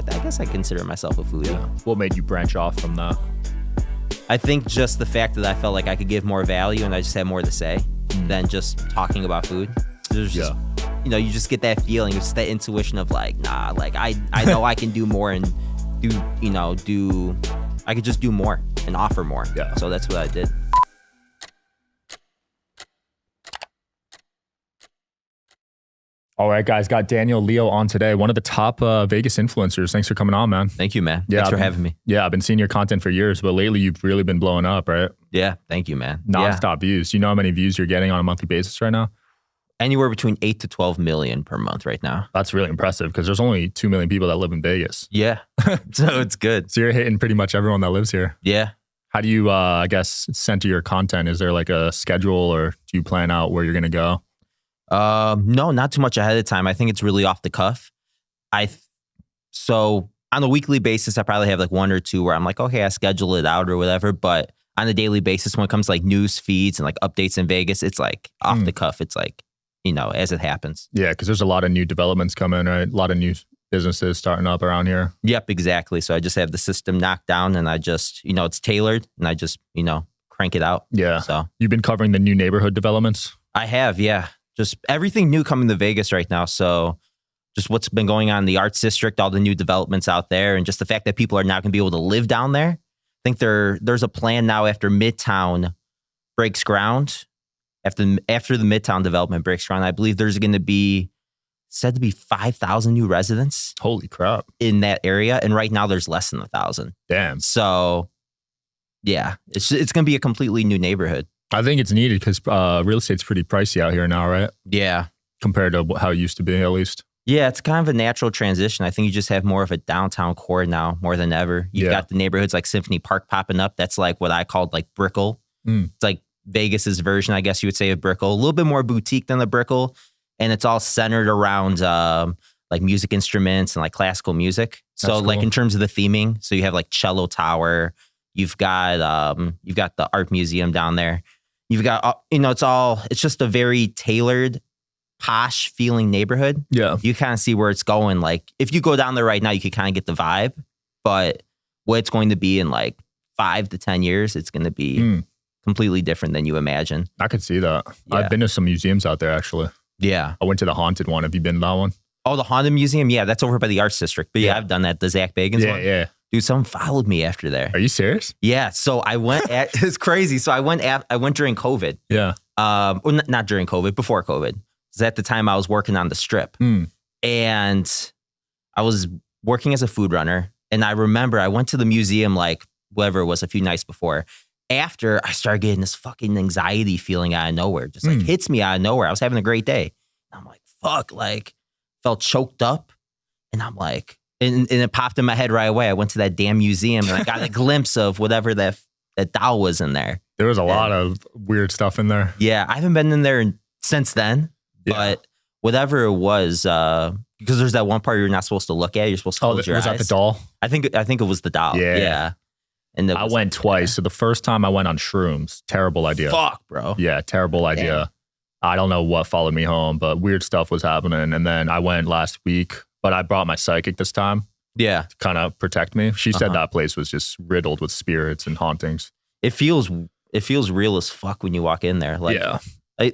I guess I consider myself a foodie. Yeah. What made you branch off from that? I think just the fact that I felt like I could give more value and I just had more to say than just talking about food. There's just, you know, you just get that feeling, just that intuition of like, nah, like I know I can do more and I could just do more and offer more. Yeah. So that's what I did. All right, guys, got Daniel Leo on today, one of the top Vegas influencers. Thanks for coming on, man. Thank you, man. Yeah, Thanks for having me. Yeah, I've been seeing your content for years, but lately you've really been blowing up, right? Yeah, thank you, man. Non-stop views. Do you know how many views you're getting on a monthly basis right now? Anywhere between 8 to 12 million per month right now. That's really impressive because there's only 2 million people that live in Vegas. Yeah, so it's good. So you're hitting pretty much everyone that lives here. Yeah. How do you, I guess, center your content? Is there like a schedule or do you plan out where you're going to go? No, not too much ahead of time. I think it's really off the cuff. So on a weekly basis, I probably have like one or two where I'm like, okay, I schedule it out or whatever. But on a daily basis, when it comes to like news feeds and like updates in Vegas, it's like off the cuff. It's like, you know, as it happens. Yeah, because there's a lot of new developments coming, right? A lot of new businesses starting up around here. Yep, exactly. So I just have the system knocked down and I just, you know, it's tailored and I just, you know, crank it out. Yeah. So you've been covering the new neighborhood developments? I have, yeah. Just everything new coming to Vegas right now. So just what's been going on in the Arts District, all the new developments out there, and just the fact that people are now going to be able to live down there. I think there's a plan now after Midtown breaks ground, after the Midtown development breaks ground, I believe there's going to be said to be 5,000 new residents. Holy crap. In that area. And right now there's less than 1,000. Damn. So yeah, it's going to be a completely new neighborhood. I think it's needed because real estate's pretty pricey out here now, right? Yeah. Compared to how it used to be, at least. Yeah, it's kind of a natural transition. I think you just have more of a downtown core now, more than ever. You've got the neighborhoods like Symphony Park popping up. That's like what I called like Brickell. It's like Vegas's version, I guess you would say, of Brickell. A little bit more boutique than the Brickell. And it's all centered around like music instruments and like classical music. So That's like cool. in terms of the theming, so you have like Cello Tower. You've got the art museum down there. You've got, you know, it's just a very tailored, posh feeling neighborhood. Yeah. You kind of see where it's going. Like if you go down there right now, you could kind of get the vibe, but what it's going to be in like 5 to 10 years, it's going to be completely different than you imagine. I could see that. Yeah. I've been to some museums out there, actually. Yeah. I went to the haunted one. Have you been to that one? Oh, the Haunted Museum? Yeah, that's over by the Arts District. But yeah, I've done that. The Zach Bagans one. Yeah. Dude, someone followed me after there. Are you serious? Yeah. So I went it's crazy. So I went during COVID. Yeah. Well, not during COVID, before COVID. Because at the time I was working on the Strip. And I was working as a food runner. And I remember I went to the museum like whatever it was a few nights before. After I started getting this fucking anxiety feeling out of nowhere. Just like hits me out of nowhere. I was having a great day. And I'm like, fuck, like felt choked up. And I'm like, and it popped in my head right away. I went to that damn museum and I got a glimpse of whatever that doll was in there. There was a lot of weird stuff in there. Yeah, I haven't been in there since then, but whatever it was, because there's that one part you're not supposed to look at. You're supposed to close your eyes. Was that the doll? I think it was the doll. Yeah. And I went twice. So the first time I went on shrooms. Terrible idea. Fuck, bro. Yeah, terrible idea. I don't know what followed me home, but weird stuff was happening. And then I went last week, but I brought my psychic this time. Yeah. To kind of protect me. She said that place was just riddled with spirits and hauntings. It feels real as fuck when you walk in there. Like,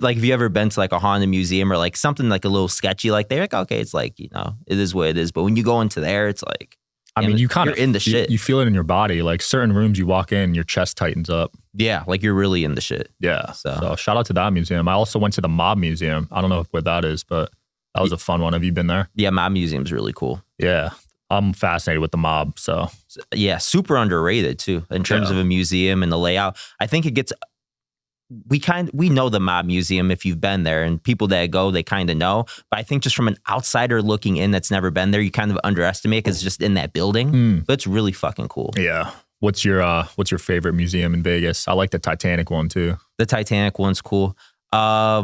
like have you ever been to like a haunted museum or like something like a little sketchy like they're like, okay, it's like, you know, it is what it is. But when you go into there, it's like, I mean, you kind of in the shit. You feel it in your body. Like certain rooms you walk in, your chest tightens up. Yeah, like you're really in the shit. Yeah. So shout out to that museum. I also went to the Mob Museum. I don't know what that is, but that was a fun one. Have you been there? Yeah, Mob Museum's really cool. Yeah. I'm fascinated with the Mob. So yeah, super underrated too in terms of a museum and the layout. I think it gets. We know the Mob Museum if you've been there, and people that go, they kind of know. But I think just from an outsider looking in that's never been there, you kind of underestimate because it's just in that building. But it's really fucking cool. Yeah. What's your favorite museum in Vegas? I like the Titanic one too. The Titanic one's cool. I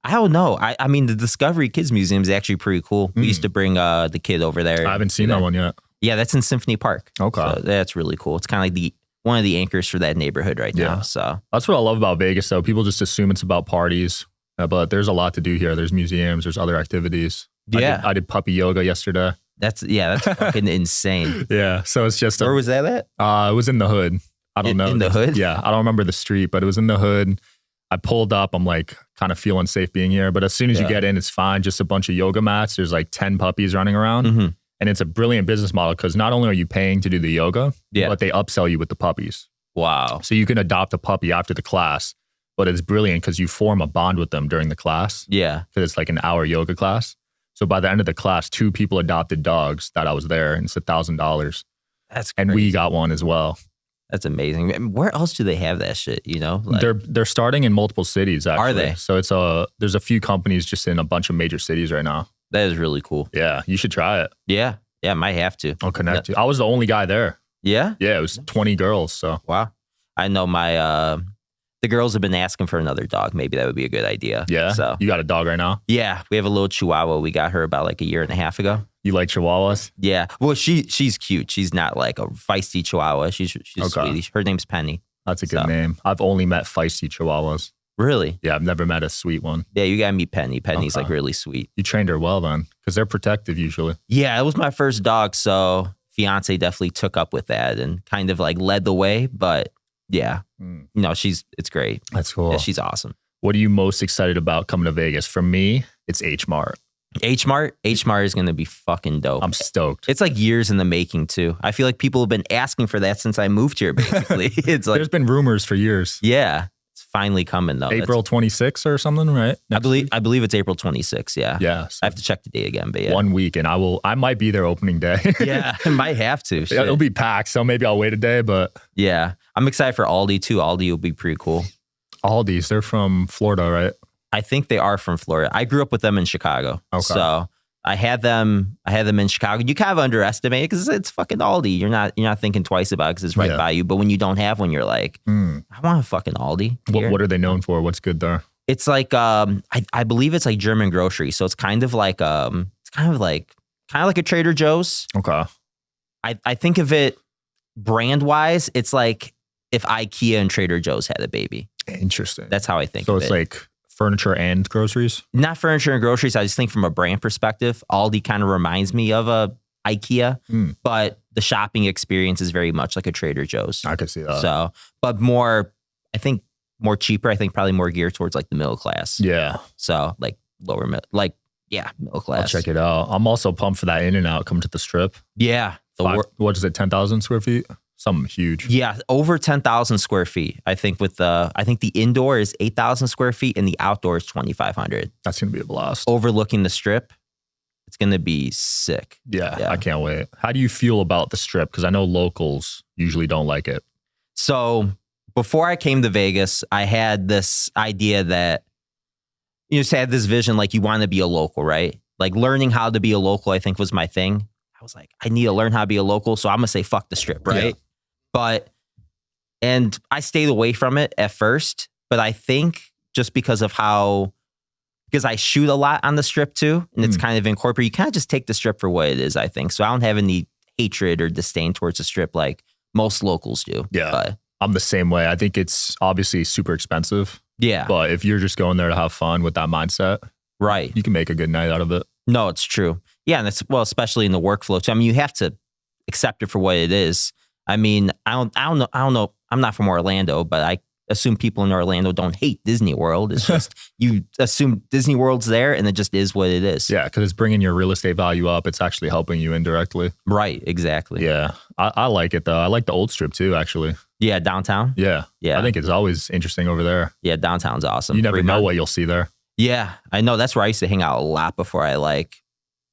don't know. I mean, the Discovery Kids Museum is actually pretty cool. We used to bring the kid over there. I haven't seen that one yet. Yeah, that's in Symphony Park. Okay. So that's really cool. It's kind of like one of the anchors for that neighborhood right now. So that's what I love about Vegas, though. People just assume it's about parties, but there's a lot to do here. There's museums, there's other activities. I did puppy yoga yesterday. That's fucking insane. Yeah. So it's just where was that at? It was in the hood. I don't know. In the hood? Yeah. I don't remember the street, but it was in the hood. I pulled up. I'm like kind of feeling safe being here. But as soon as you get in, it's fine. Just a bunch of yoga mats. There's like 10 puppies running around. Mm-hmm. And it's a brilliant business model because not only are you paying to do the yoga, but they upsell you with the puppies. Wow. So you can adopt a puppy after the class, but it's brilliant because you form a bond with them during the class. Yeah. Because it's like an hour yoga class. So by the end of the class, 2 people adopted dogs that I was there, and it's $1,000. That's crazy. And we got one as well. That's amazing. Where else do they have that shit? You know, like, they're starting in multiple cities. Actually. Are they? So it's there's a few companies just in a bunch of major cities right now. That is really cool. Yeah, you should try it. Yeah, might have to. I'll connect you. I was the only guy there. Yeah, it was 20 girls. So wow, I know the girls have been asking for another dog. Maybe that would be a good idea. Yeah. So you got a dog right now? Yeah, we have a little Chihuahua. We got her about like a year and a half ago. You like Chihuahuas? Yeah. Well, she's cute. She's not like a feisty Chihuahua. She's sweetie. Her name's Penny. That's a good name. I've only met feisty Chihuahuas. Really? Yeah, I've never met a sweet one. Yeah, you gotta meet Penny. Penny's like really sweet. You trained her well then, because they're protective usually. Yeah, it was my first dog, so fiance definitely took up with that and kind of like led the way. But yeah, it's great. That's cool. Yeah, she's awesome. What are you most excited about coming to Vegas? For me, it's HMart. HMart is going to be fucking dope. I'm stoked. It's like years in the making too. I feel like people have been asking for that since I moved here, basically. It's like, there's been rumors for years. Yeah. It's finally coming though. April 26th or something, right? I believe it's April 26th. Yeah. Yeah. So I have to check the date again, but yeah. 1 week and I might be there opening day. Yeah. I might have to. Shit. It'll be packed. So maybe I'll wait a day, but. Yeah. I'm excited for Aldi too. Aldi will be pretty cool. Aldi's, they're from Florida, right? I think they are from Florida. I grew up with them in Chicago. Okay. So I had them in Chicago. You kind of underestimate it because it's fucking Aldi. You're not thinking twice about it because it's right by you. But when you don't have one, you're like, I want a fucking Aldi. What are they known for? What's good there? It's like I believe it's like German grocery. So it's kind of like a Trader Joe's. Okay. I think of it brand wise, it's like if IKEA and Trader Joe's had a baby. Interesting. That's how I think of it. So it's like furniture and groceries? Not furniture and groceries. I just think from a brand perspective, Aldi kind of reminds me of a IKEA, but the shopping experience is very much like a Trader Joe's. I could see that. So, but more cheaper. I think probably more geared towards like the middle class. Yeah. So like middle class. I'll check it out. I'm also pumped for that In-N-Out coming to the Strip. Yeah. What is it? 10,000 square feet? Something huge. Yeah, over 10,000 square feet. I think the indoor is 8,000 square feet and the outdoor is 2,500. That's gonna be a blast. Overlooking the Strip, it's gonna be sick. Yeah, I can't wait. How do you feel about the Strip? Because I know locals usually don't like it. So before I came to Vegas, I had this idea that you just had this vision like you want to be a local, right? Like learning how to be a local, I think was my thing. I was like, I need to learn how to be a local, so I'm gonna say fuck the Strip, right? Yeah. And I stayed away from it at first, but I think just because I shoot a lot on the Strip too, and it's kind of incorporated, you kind of just take the Strip for what it is, I think. So I don't have any hatred or disdain towards the Strip like most locals do. Yeah, but I'm the same way. I think it's obviously super expensive. Yeah. But if you're just going there to have fun with that mindset, right, you can make a good night out of it. No, it's true. Yeah, and especially in the workflow too. I mean, you have to accept it for what it is. I mean, I don't know. I'm not from Orlando, but I assume people in Orlando don't hate Disney World. It's just you assume Disney World's there, and it just is what it is. Yeah, because it's bringing your real estate value up. It's actually helping you indirectly. Right. Exactly. Yeah, I like it though. I like the old Strip too, actually. Yeah, downtown. Yeah. I think it's always interesting over there. Yeah, downtown's awesome. You never know what you'll see there. Yeah, I know. That's where I used to hang out a lot before I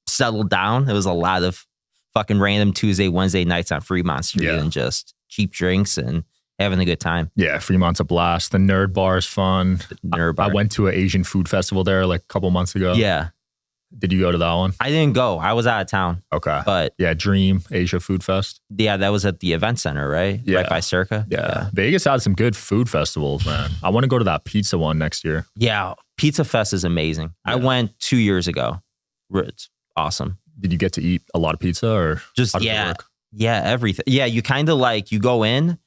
settled down. It was a lot of fucking random Tuesday, Wednesday nights on Fremont Street and just cheap drinks and having a good time. Yeah, Fremont's a blast. The Nerd Bar is fun. Nerd Bar. I went to an Asian food festival there like a couple months ago. Yeah. Did you go to that one? I didn't go. I was out of town. Okay. But yeah, Dream Asia Food Fest. Yeah, that was at the event center, right? Yeah. Right by Circa. Yeah. Vegas had some good food festivals, man. I want to go to that pizza one next year. Yeah, Pizza Fest is amazing. Yeah. I went 2 years ago. It's awesome. Did you get to eat a lot of pizza or just everything? Yeah, you kind of you go in,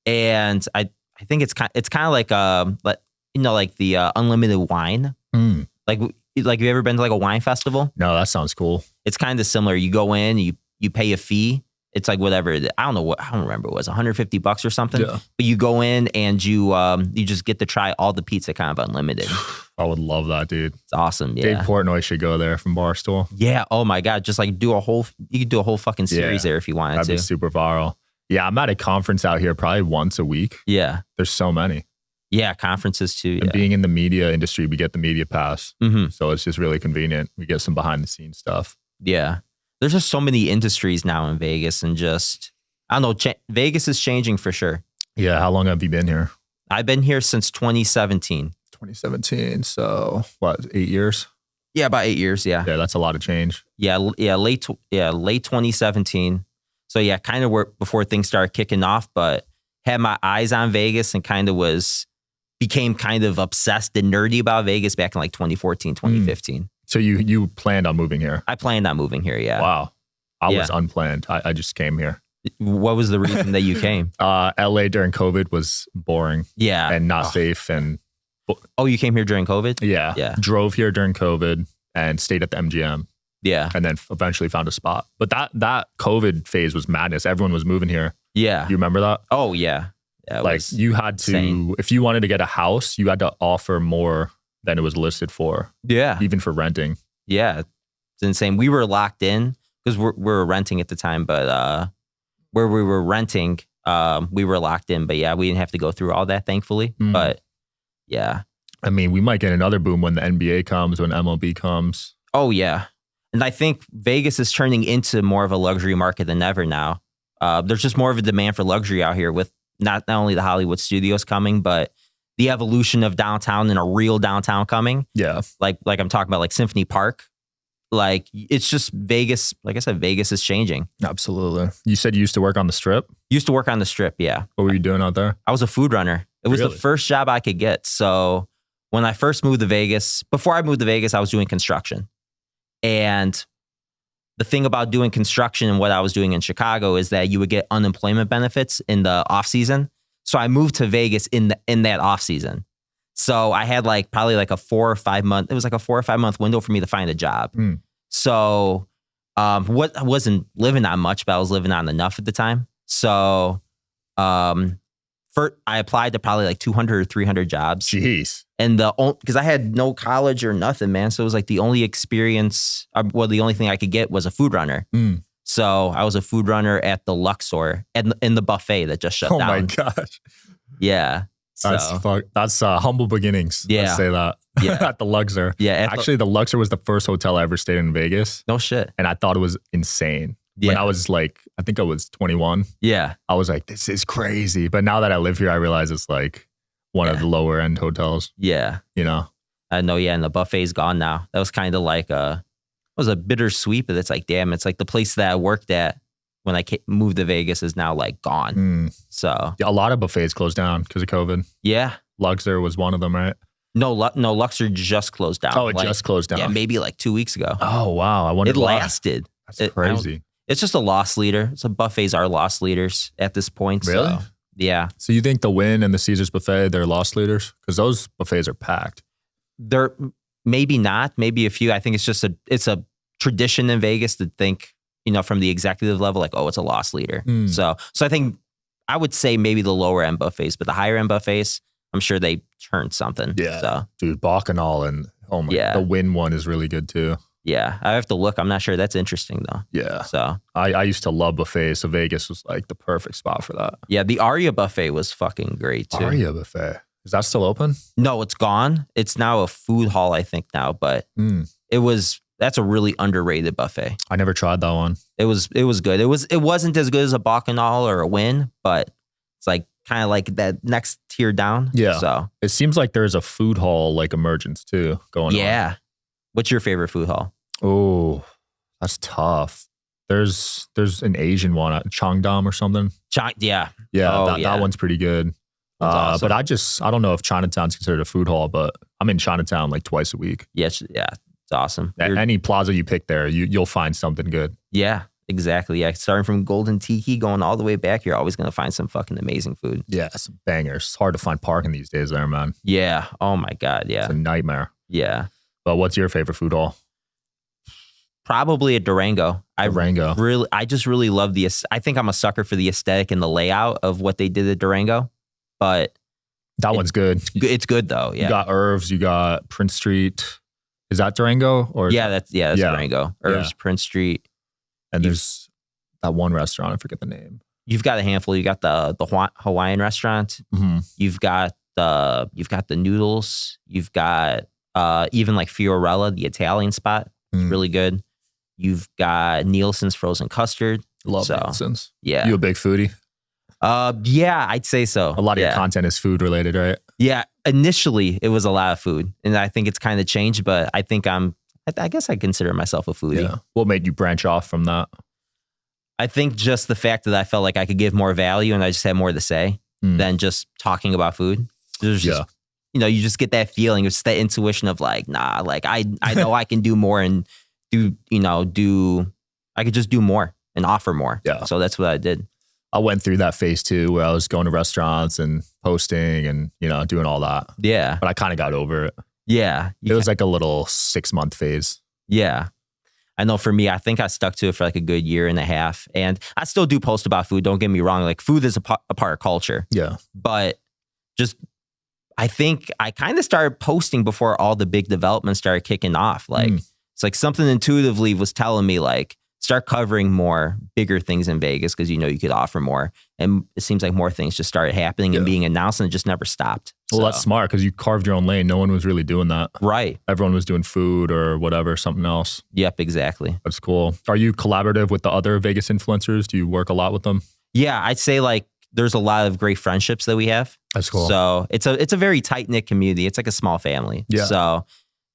and I think it's kind of like the unlimited wine. Like have you ever been to like a wine festival? No, that sounds cool. it's kind of similar. You go in, you pay a fee. It's like whatever. I don't remember. It was $150 or something. Yeah. But you go in and you just get to try all the pizza kind of unlimited. I would love that, dude. It's awesome. Yeah. Dave Portnoy should go there from Barstool. Yeah. Oh my God. Just like you could do a whole fucking series there if you wanted to. That'd be super viral. Yeah. I'm at a conference out here probably once a week. Yeah. There's so many. Yeah. Conferences too. And being in the media industry, we get the media pass. Mm-hmm. So it's just really convenient. We get some behind the scenes stuff. Yeah. There's just so many industries now in Vegas and just, I don't know, Vegas is changing for sure. Yeah. How long have you been here? I've been here since 2017. 2017. So what, 8 years? Yeah, about 8 years. Yeah. Yeah. That's a lot of change. Yeah. Late 2017. So yeah, kind of before things started kicking off, but had my eyes on Vegas and became kind of obsessed and nerdy about Vegas back in like 2014, 2015. So you planned on moving here? I planned on moving here, yeah. Wow. I was unplanned. I just came here. What was the reason that you came? LA during COVID was boring. Yeah. And not safe. And you came here during COVID? Yeah. Yeah. Drove here during COVID and stayed at the MGM. Yeah. And then eventually found a spot. But that COVID phase was madness. Everyone was moving here. Yeah. You remember that? Oh, yeah. Like you had to, insane. If you wanted to get a house, you had to offer more than it was listed for. Yeah. Even for renting. Yeah. It's insane. We were locked in because we were renting at the time, but where we were renting, we were locked in. But yeah, we didn't have to go through all that, thankfully. But yeah. I mean, we might get another boom when the NBA comes, when MLB comes. Oh, yeah. And I think Vegas is turning into more of a luxury market than ever now. There's just more of a demand for luxury out here with not only the Hollywood studios coming, but the evolution of downtown and a real downtown coming. Yeah. Like I'm talking about like Symphony Park. Like it's just Vegas. Like I said, Vegas is changing. Absolutely. You said you used to work on the Strip? Used to work on the Strip, yeah. What were you doing out there? I was a food runner. It was the first job I could get. So when I first moved to Vegas, before I moved to Vegas, I was doing construction. And the thing about doing construction and what I was doing in Chicago is that you would get unemployment benefits in the off season. So I moved to Vegas in that off season. So I had probably a 4 or 5 month. It was like a 4 or 5 month window for me to find a job. So I wasn't living on much, but I was living on enough at the time. So I applied to probably 200 or 300 jobs. Jeez. And because I had no college or nothing, man. So it was the only experience. The only thing I could get was a food runner. So I was a food runner at the Luxor in the buffet that just shut down. Oh my gosh. Yeah. That's humble beginnings. Yeah. Let's say that. Yeah. At the Luxor. Yeah. Actually, the Luxor was the first hotel I ever stayed in Vegas. No shit. And I thought it was insane. Yeah. When I was I think I was 21. Yeah. I was like, this is crazy. But now that I live here, I realize it's one of the lower end hotels. Yeah. You know? I know. Yeah. And the buffet's gone now. That was kind of it was a bittersweet, but it's damn, it's the place that I worked at when I moved to Vegas is now gone. So yeah, a lot of buffets closed down because of COVID. Yeah. Luxor was one of them, right? No, Luxor just closed down. Oh, it just closed down. Yeah, maybe 2 weeks ago. Oh, wow. I wonder it lasted. That's crazy. It's just a loss leader. So buffets are loss leaders at this point. Really? So, yeah. So you think the Wynn and the Caesars buffet, they're loss leaders? Because those buffets are packed. They're maybe not, maybe a few. I think it's a tradition in Vegas to think, from the executive level, it's a loss leader. So I think I would say maybe the lower end buffets, but the higher end buffets, I'm sure they turned something. Yeah. So. Dude, Bacchanal and the Wynn one is really good too. Yeah. I have to look. I'm not sure. That's interesting though. Yeah. So I used to love buffets. So Vegas was the perfect spot for that. Yeah. The Aria buffet was fucking great too. Aria buffet. Is that still open? No, it's gone. It's now a food hall, I think now, but that's a really underrated buffet. I never tried that one. It was good. It wasn't as good as a Bacchanal or a Wynn, but it's kind of that next tier down. Yeah. So it seems like there's a food hall emergence too going on. Yeah. What's your favorite food hall? Oh, that's tough. There's an Asian one at Cheongdam or something. Yeah. Yeah, that one's pretty good. Awesome. But I don't know if Chinatown's considered a food hall, but I'm in Chinatown twice a week. Yes, yeah, it's awesome. Any plaza you pick there, you'll find something good. Yeah, exactly. Yeah, starting from Golden Tiki, going all the way back, you're always going to find some fucking amazing food. Yeah, some bangers. It's hard to find parking these days there, man. Yeah. Oh my God. Yeah. It's a nightmare. Yeah. But what's your favorite food hall? Probably a Durango. I just really love I think I'm a sucker for the aesthetic and the layout of what they did at Durango, but one's good. It's good though. Yeah. You got Irv's, you got Prince Street. Is that Durango? Or that's Durango. Irv's, Prince Street. And there's that one restaurant, I forget the name. You've got a handful. You got the Hawaiian restaurant. Mm-hmm. You've got the noodles. You've got even like Fiorella, the Italian spot. It's really good. You've got Nielsen's frozen custard. Love Nielsen's. Yeah. You a big foodie? Yeah, I'd say so. A lot of your content is food related, right? Yeah. Initially, it was a lot of food, and I think it's kind of changed. But I think I guess I consider myself a foodie. Yeah. What made you branch off from that? I think just the fact that I felt like I could give more value, and I just had more to say than just talking about food. There's just, you just get that feeling. It's that intuition of like, nah, like I know I can do more and I could just do more and offer more. Yeah. So that's what I did. I went through that phase too, where I was going to restaurants and posting and, doing all that. Yeah. But I kind of got over it. Yeah. It was like a little 6-month phase. Yeah. I know for me, I think I stuck to it for like a good year and a half. And I still do post about food. Don't get me wrong. Like food is a part of culture. Yeah. But I think I kind of started posting before all the big developments started kicking off. Like, it's like something intuitively was telling me like, start covering more bigger things in Vegas because you could offer more. And it seems like more things just started happening and being announced, and it just never stopped. Well, that's smart because you carved your own lane. No one was really doing that. Right. Everyone was doing food or whatever, something else. Yep, exactly. That's cool. Are you collaborative with the other Vegas influencers? Do you work a lot with them? Yeah, I'd say like there's a lot of great friendships that we have. That's cool. So it's a very tight-knit community. It's like a small family. Yeah. So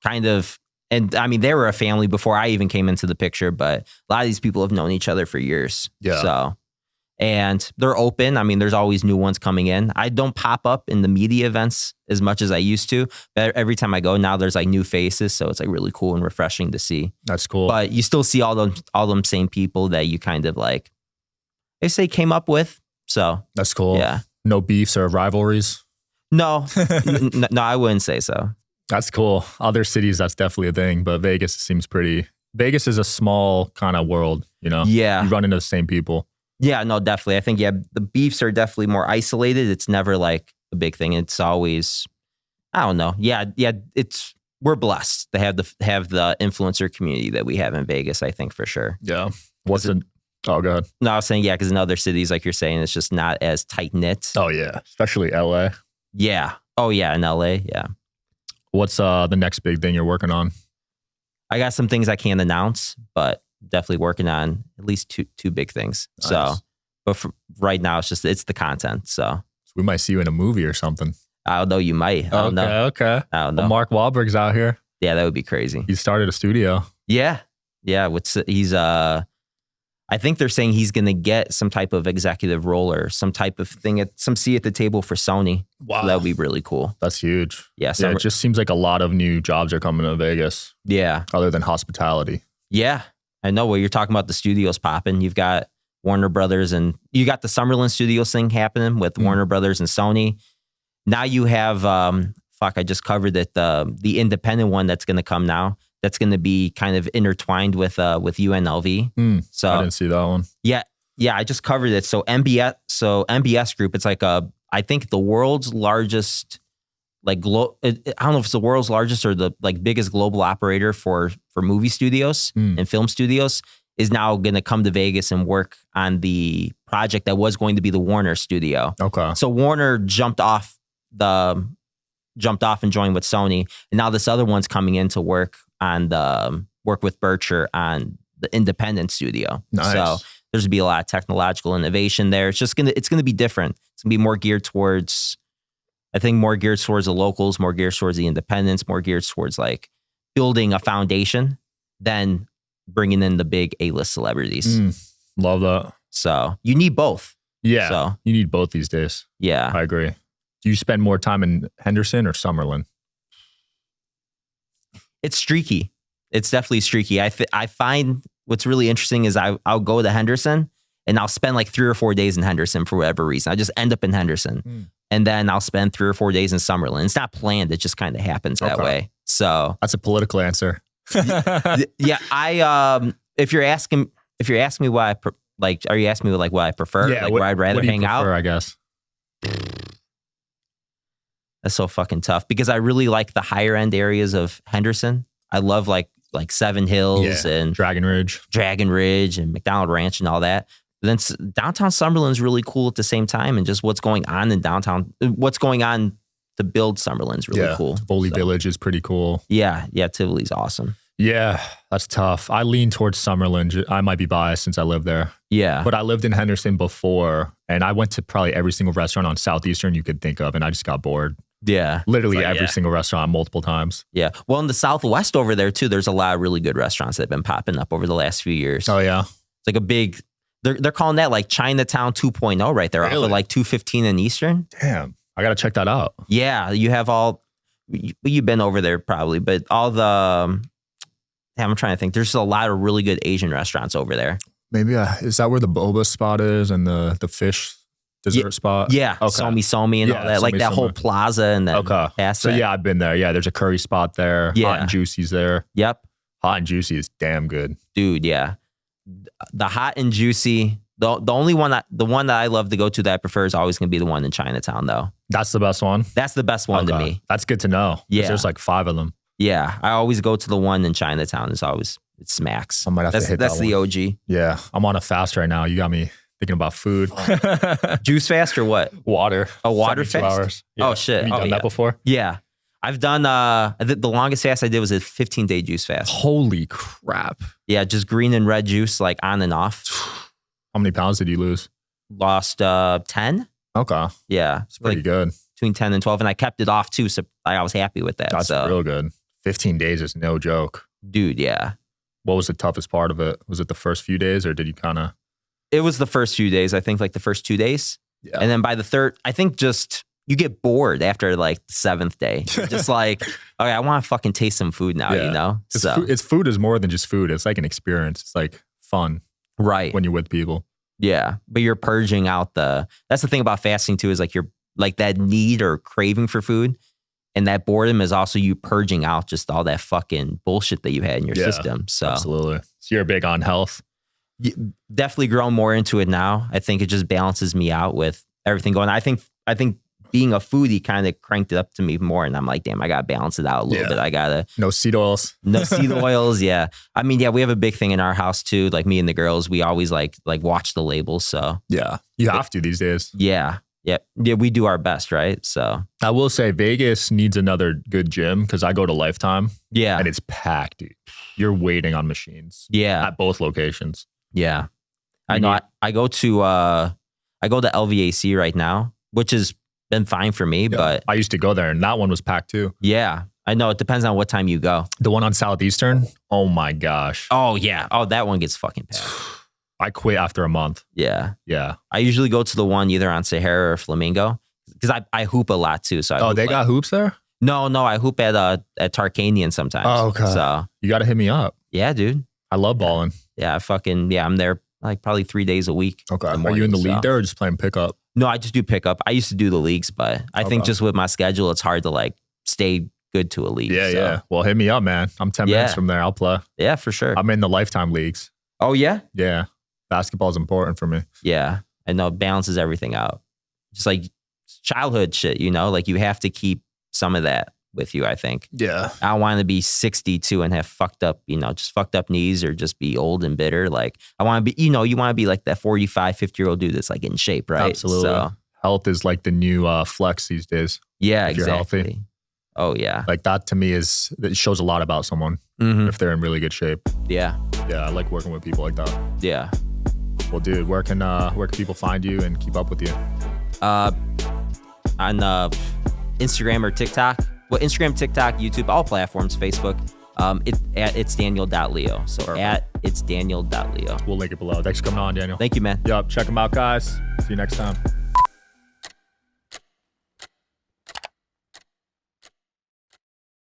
kind of, and I mean, they were a family before I even came into the picture, but a lot of these people have known each other for years. Yeah. So, and they're open. I mean, there's always new ones coming in. I don't pop up in the media events as much as I used to, but every time I go now, there's like new faces. So it's like really cool and refreshing to see. That's cool. But you still see all them same people that you kind of like, they say came up with. So that's cool. Yeah. No beefs or rivalries? No, no, I wouldn't say so. That's cool. Other cities, that's definitely a thing, but Vegas seems Vegas is a small kind of world, Yeah. You run into the same people. Yeah, no, definitely. I think, the beefs are definitely more isolated. It's never like a big thing. It's always, I don't know. Yeah. We're blessed to have the influencer community that we have in Vegas, I think for sure. Yeah. Oh, go ahead. No, I was saying, because in other cities, like you're saying, it's just not as tight knit. Oh, yeah. Especially LA. Yeah. Oh, yeah. In LA. Yeah. What's the next big thing you're working on? I got some things I can't announce, but definitely working on at least two big things. Nice. So, but for right now, it's the content. So we might see you in a movie or something. I don't know. You might. I don't know. Okay. I don't know. Well, Mark Wahlberg's out here. Yeah, that would be crazy. He started a studio. Yeah. Yeah. He's I think they're saying he's going to get some type of executive role or some type of thing some seat at the table for Sony. Wow. So that would be really cool. That's huge. Yeah. It just seems like a lot of new jobs are coming to Vegas. Yeah. Other than hospitality. Yeah. I know. Well, you're talking about the studios popping. You've got Warner Brothers and you got the Summerlin Studios thing happening with Warner Brothers and Sony. Now you have, I just covered it. The independent one that's going to come now. That's going to be kind of intertwined with UNLV. So I didn't see that one. Yeah, I just covered it. So MBS Group, it's like I think the world's largest, like I don't know if it's the world's largest or the like biggest global operator for movie studios and film studios, is now going to come to Vegas and work on the project that was going to be the Warner studio. Okay. So Warner jumped off and joined with Sony, and now this other one's coming in to work with Berkshire on the independent studio. Nice. So there's gonna be a lot of technological innovation there. It's gonna be different. It's gonna be more geared towards, I think, more geared towards the locals, more geared towards the independents, more geared towards like building a foundation than bringing in the big A-list celebrities. Love that. So you need both. Yeah. So you need both these days. Yeah. I agree. Do you spend more time in Henderson or Summerlin? It's streaky. It's definitely streaky. I find what's really interesting is I'll go to Henderson and I'll spend like 3 or 4 days in Henderson for whatever reason. I just end up in Henderson and then I'll spend 3 or 4 days in Summerlin. It's not planned. It just kind of happens that way. So that's a political answer. Yeah. If you're asking me why are you asking me like what I prefer? Yeah, like where I'd rather hang out? I guess. That's so fucking tough because I really like the higher end areas of Henderson. I love like Seven Hills and Dragon Ridge and McDonald Ranch and all that. But then downtown Summerlin is really cool at the same time, and just what's going on in downtown, what's going on to build Summerlin's really cool. Tivoli Village is pretty cool. Yeah, Tivoli's awesome. Yeah, that's tough. I lean towards Summerlin. I might be biased since I live there. Yeah. But I lived in Henderson before, and I went to probably every single restaurant on Southeastern you could think of, and I just got bored. Yeah. Literally every single restaurant multiple times. Yeah. Well, in the Southwest over there, too, there's a lot of really good restaurants that have been popping up over the last few years. Oh, yeah. It's like a big, they're calling that like Chinatown 2.0 right there. Really? Off of like 215 in Eastern. Damn. I got to check that out. Yeah. You have you've been over there probably, but all the, I'm trying to think. There's a lot of really good Asian restaurants over there. Maybe, is that where the boba spot is and the fish dessert spot? Yeah. Okay. Somi and all that. Like that whole plaza and that. Okay. So yeah, I've been there. Yeah, there's a curry spot there. Yeah. Hot and Juicy's there. Yep. Hot and Juicy is damn good. Dude, yeah. The Hot and Juicy, the only one the one that I love to go to that I prefer is always going to be the one in Chinatown though. That's the best one? That's the best one to me. That's good to know. Yeah. There's like 5 of them. Yeah. I always go to the one in Chinatown. It smacks. I might have to hit that That's the OG. Yeah. I'm on a fast right now. You got me thinking about food. Juice fast or what? Water. Oh, water fast? Hours. Yeah. Oh, shit. Have you done that before? Yeah. I've done, the longest fast I did was a 15-day juice fast. Holy crap. Yeah, just green and red juice, like on and off. How many pounds did you lose? Lost 10. Okay. Yeah. It's pretty good. Between 10 and 12. And I kept it off too, so I was happy with that. That's real good. 15 days is no joke. Dude, yeah. What was the toughest part of it? Was it the first few days or did you kind of... It was the first few days, I think, like the first 2 days. Yeah. And then by the third, I think just you get bored after like the 7th day. You're just like, okay, I want to fucking taste some food now, you know? It's food is more than just food. It's like an experience. It's like fun. Right. When you're with people. Yeah. But you're purging out that's the thing about fasting too, is like you're like that need or craving for food. And that boredom is also you purging out just all that fucking bullshit that you had in your system. So absolutely. So you're big on health. Definitely grown more into it now. I think it just balances me out with everything going on. I think being a foodie kind of cranked it up to me more. And I'm like, damn, I got to balance it out a little bit. I got to. No seed oils. No seed oils. Yeah. I mean, yeah, we have a big thing in our house too. Like me and the girls, we always like watch the labels. So yeah, you have to these days. Yeah. Yeah, we do our best, right? So I will say Vegas needs another good gym because I go to Lifetime. Yeah. And it's packed, dude. You're waiting on machines. Yeah. At both locations. Yeah. I know. I go to LVAC right now, which has been fine for me, but I used to go there and that one was packed too. Yeah. I know. It depends on what time you go. The one on Southeastern? Oh my gosh. Oh yeah. Oh, that one gets fucking packed. I quit after a month. Yeah. Yeah. I usually go to the one either on Sahara or Flamingo because I hoop a lot too. So they got hoops there? No, I hoop at Tarkanian sometimes. Oh, okay. So you got to hit me up. Yeah, dude. I love balling. Yeah, I'm there like probably 3 days a week. Okay. Are you in the league there or just playing pickup? No, I just do pickup. I used to do the leagues, but I think just with my schedule, it's hard to like stay good to a league. Yeah, yeah. Well, hit me up, man. I'm 10 minutes from there. I'll play. Yeah, for sure. I'm in the Lifetime leagues. Oh, yeah? Yeah. Basketball is important for me. Yeah. I know it balances everything out. Just like childhood shit, you know? Like you have to keep some of that with you, I think. Yeah. I don't want to be 62 and have fucked up knees or just be old and bitter. Like I want to be, you want to be like that 45, 50-year-old dude that's like in shape, right? Absolutely. So, health is like the new flex these days. Yeah, if exactly. You're healthy. Oh, yeah. Like that to me it shows a lot about someone if they're in really good shape. Yeah. Yeah, I like working with people like that. Yeah. Well, dude, where can people find you and keep up with you? On Instagram or TikTok. Well, Instagram, TikTok, YouTube, all platforms, Facebook. It's Daniel.Leo. So perfect. At it's Daniel.Leo. We'll link it below. Thanks for coming on, Daniel. Thank you, man. Yup. Check them out, guys. See you next time.